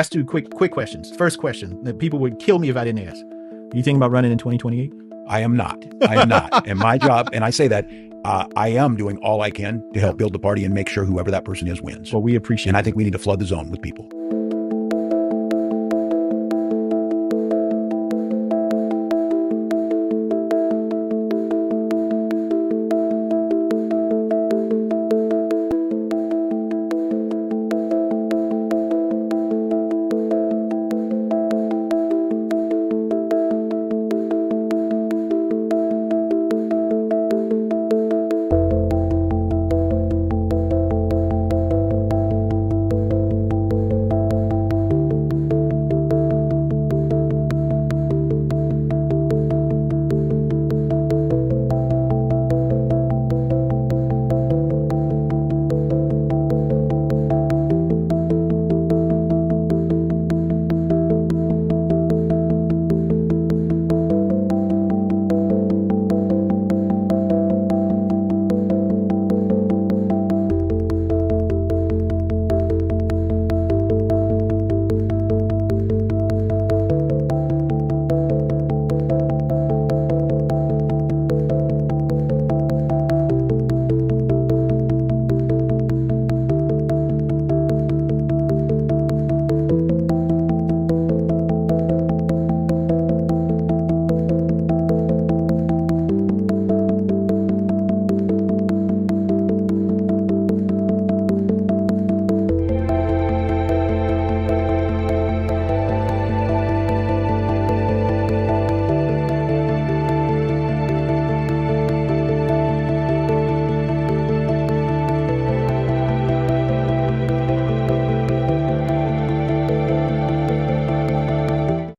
Last two quick questions. First question that people would kill me if I didn't ask. Are you thinking about running in 2028? I am not. And my job, and I say that, I am doing all I can to help build the party and make sure whoever that person is wins. Well, we appreciate it. And I think we need to flood the zone with people.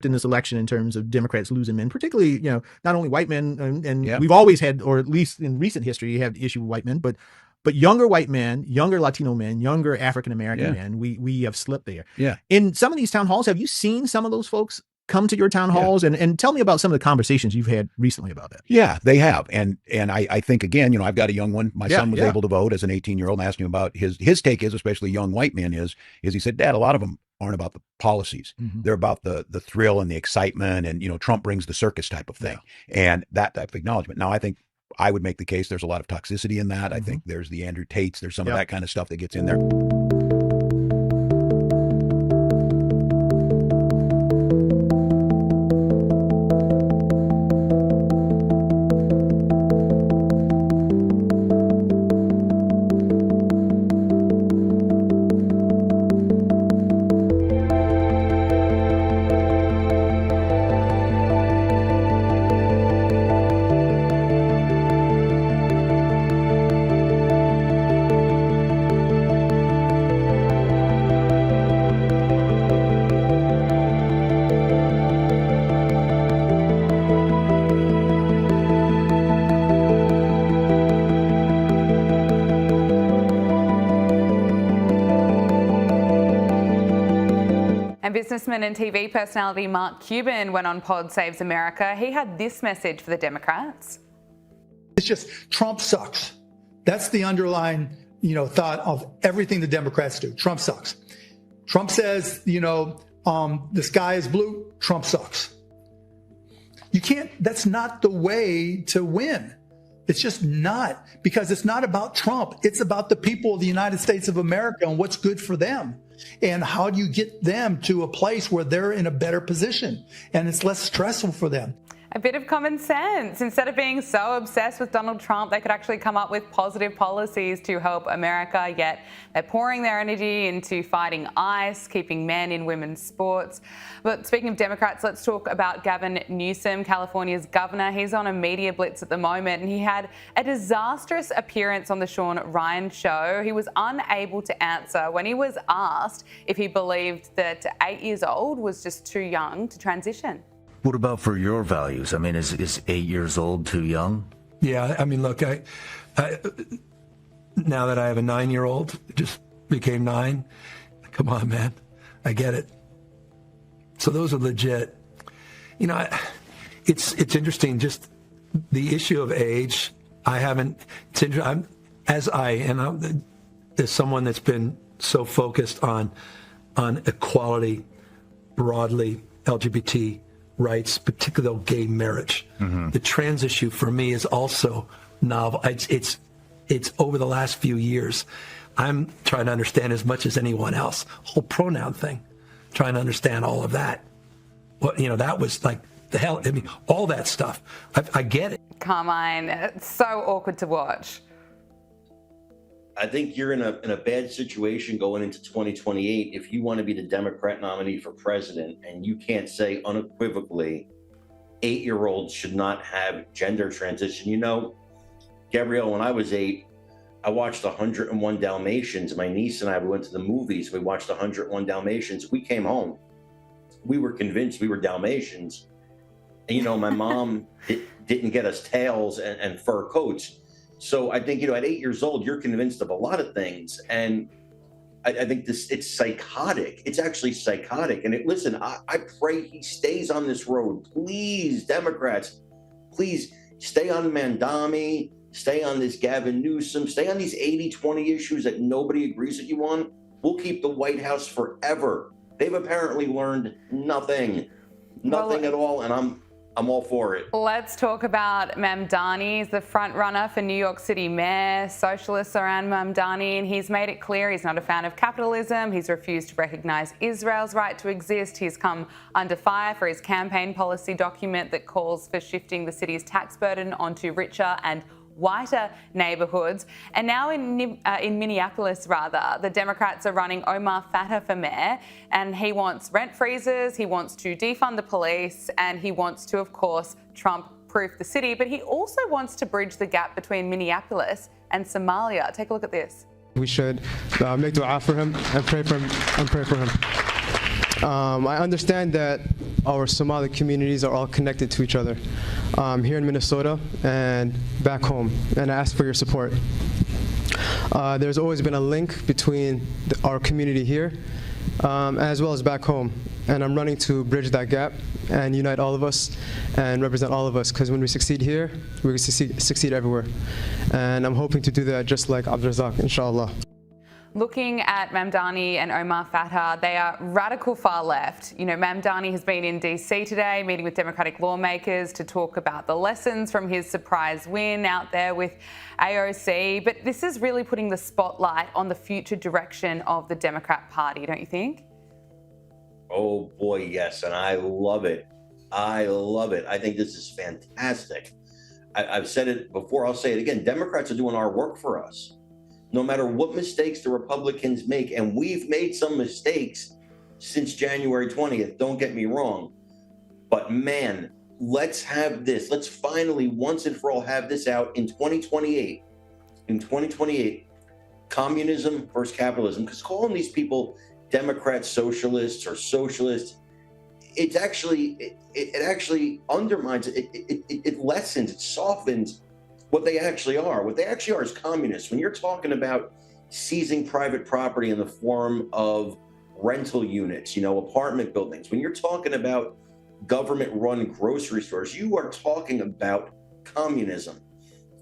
In this election in terms of Democrats losing men, particularly, not only white men, and Yeah. we've always had, or at least in recent history, you have the issue with white men, but younger white men, younger Latino men, younger African-American men, we have slipped there. Yeah. In some of these town halls, have you seen some of those folks come to your town halls? And tell me about some of the conversations you've had recently about that. Yeah, they have. And I think, again, I've got a young one. My son was able to vote as an 18-year-old, and I asked him about his take is, especially young white men, is he said, Dad, a lot of them aren't about the policies. Mm-hmm. They're about the thrill and the excitement, and Trump brings the circus type of thing, and that type of acknowledgement. Now, I think I would make the case there's a lot of toxicity in that. I think there's the Andrew Tates, there's some of that kind of stuff that gets in there. And businessman and TV personality Mark Cuban went on Pod Saves America. He had this message for the Democrats. It's just Trump sucks. That's the underlying, thought of everything the Democrats do. Trump sucks. Trump says, the sky is blue. Trump sucks. You can't, that's not the way to win. It's just not, because it's not about Trump. It's about the people of the United States of America and what's good for them. And how do you get them to a place where they're in a better position and it's less stressful for them? A bit of common sense. Instead of being so obsessed with Donald Trump, they could actually come up with positive policies to help America, yet they're pouring their energy into fighting ICE, keeping men in women's sports. But speaking of Democrats, let's talk about Gavin Newsom, California's governor. He's on a media blitz at the moment, and he had a disastrous appearance on the Sean Ryan show. He was unable to answer when he was asked if he believed that 8 years old was just too young to transition. What about for your values? I mean, is 8 years old too young? Yeah, I mean, look, I now that I have a 9-year-old, just became 9. Come on, man, I get it. So those are legit. It's interesting. Just the issue of age. I'm as someone that's been so focused on equality broadly LGBT rights, particularly gay marriage. The trans issue for me is also novel. It's over the last few years. I'm trying to understand as much as anyone else. Whole pronoun thing, trying to understand all of that. Well, that was like the hell. I mean, all that stuff. I get it. Carmine, it's so awkward to watch. I think you're in a bad situation going into 2028 if you want to be the Democrat nominee for president and you can't say unequivocally 8-year-olds should not have gender transition. Gabrielle, when I was 8, I watched 101 Dalmatians. My niece and I, we went to the movies. We watched 101 Dalmatians. We came home. We were convinced we were Dalmatians. And, my mom didn't get us tails and fur coats. So I think, at 8 years old, you're convinced of a lot of things. And I think it's psychotic. It's actually psychotic. And listen, I pray he stays on this road. Please, Democrats, please stay on Mandami, stay on this Gavin Newsom, stay on these 80-20 issues that nobody agrees with you on. We'll keep the White House forever. They've apparently learned nothing at all. And I'm all for it. Let's talk about Mamdani. He's the front runner for New York City mayor. Socialists around Mamdani, and he's made it clear he's not a fan of capitalism. He's refused to recognize Israel's right to exist. He's come under fire for his campaign policy document that calls for shifting the city's tax burden onto richer and whiter neighbourhoods. And now in Minneapolis, the Democrats are running Omar Fattah for mayor, and he wants rent freezes, he wants to defund the police, and he wants to, of course, Trump-proof the city. But he also wants to bridge the gap between Minneapolis and Somalia. Take a look at this. We should make dua for him and pray for him. I understand that our Somali communities are all connected to each other here in Minnesota and back home, and I ask for your support. There's always been a link between our community here as well as back home, and I'm running to bridge that gap and unite all of us and represent all of us, because when we succeed here, we succeed everywhere. And I'm hoping to do that just like Abdrazak, inshallah. Looking at Mamdani and Omar Fattah, they are radical far left. Mamdani has been in DC today, meeting with Democratic lawmakers to talk about the lessons from his surprise win out there with AOC. But this is really putting the spotlight on the future direction of the Democrat Party, don't you think? Oh boy, yes, and I love it. I think this is fantastic. I've said it before, I'll say it again. Democrats are doing our work for us. No matter what mistakes the Republicans make, and we've made some mistakes since January 20th, don't get me wrong. But man, let's have this. Let's finally, once and for all, have this out in 2028. In 2028, communism versus capitalism. Because calling these people Democrats, socialists, or socialists, it actually undermines it. It lessens, it softens what they actually are. What they actually are is communists. When you're talking about seizing private property in the form of rental units, apartment buildings, when you're talking about government-run grocery stores, you are talking about communism.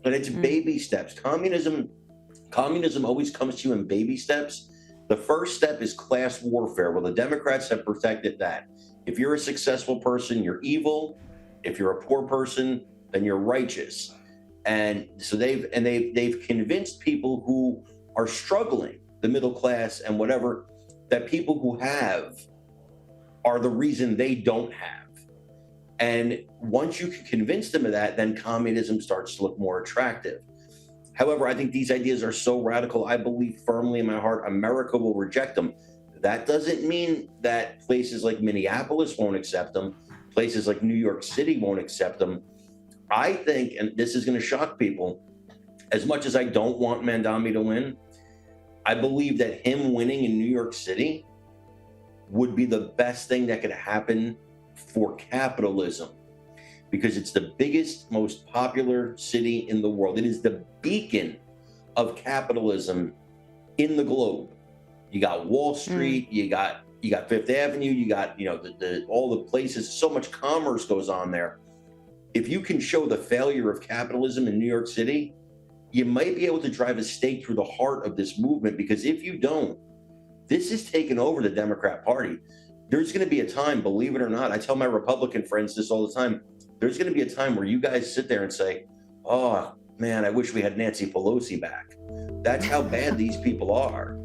And it's baby steps. Communism always comes to you in baby steps. The first step is class warfare. Well, the Democrats have protected that. If you're a successful person, you're evil. If you're a poor person, then you're righteous. And so they've convinced people who are struggling, the middle class and whatever, that people who have are the reason they don't have. And once you can convince them of that, then communism starts to look more attractive. However, I think these ideas are so radical, I believe firmly in my heart, America will reject them. That doesn't mean that places like Minneapolis won't accept them, places like New York City won't accept them. I think, and this is going to shock people, as much as I don't want Mamdani to win, I believe that him winning in New York City would be the best thing that could happen for capitalism, because it's the biggest, most popular city in the world. It is the beacon of capitalism in the globe. You got Wall Street, you got Fifth Avenue, you got all the places. So much commerce goes on there. If you can show the failure of capitalism in New York City, you might be able to drive a stake through the heart of this movement, because if you don't, this is taking over the Democrat Party. There's going to be a time, believe it or not, I tell my Republican friends this all the time. There's going to be a time where you guys sit there and say, oh, man, I wish we had Nancy Pelosi back. That's how bad these people are.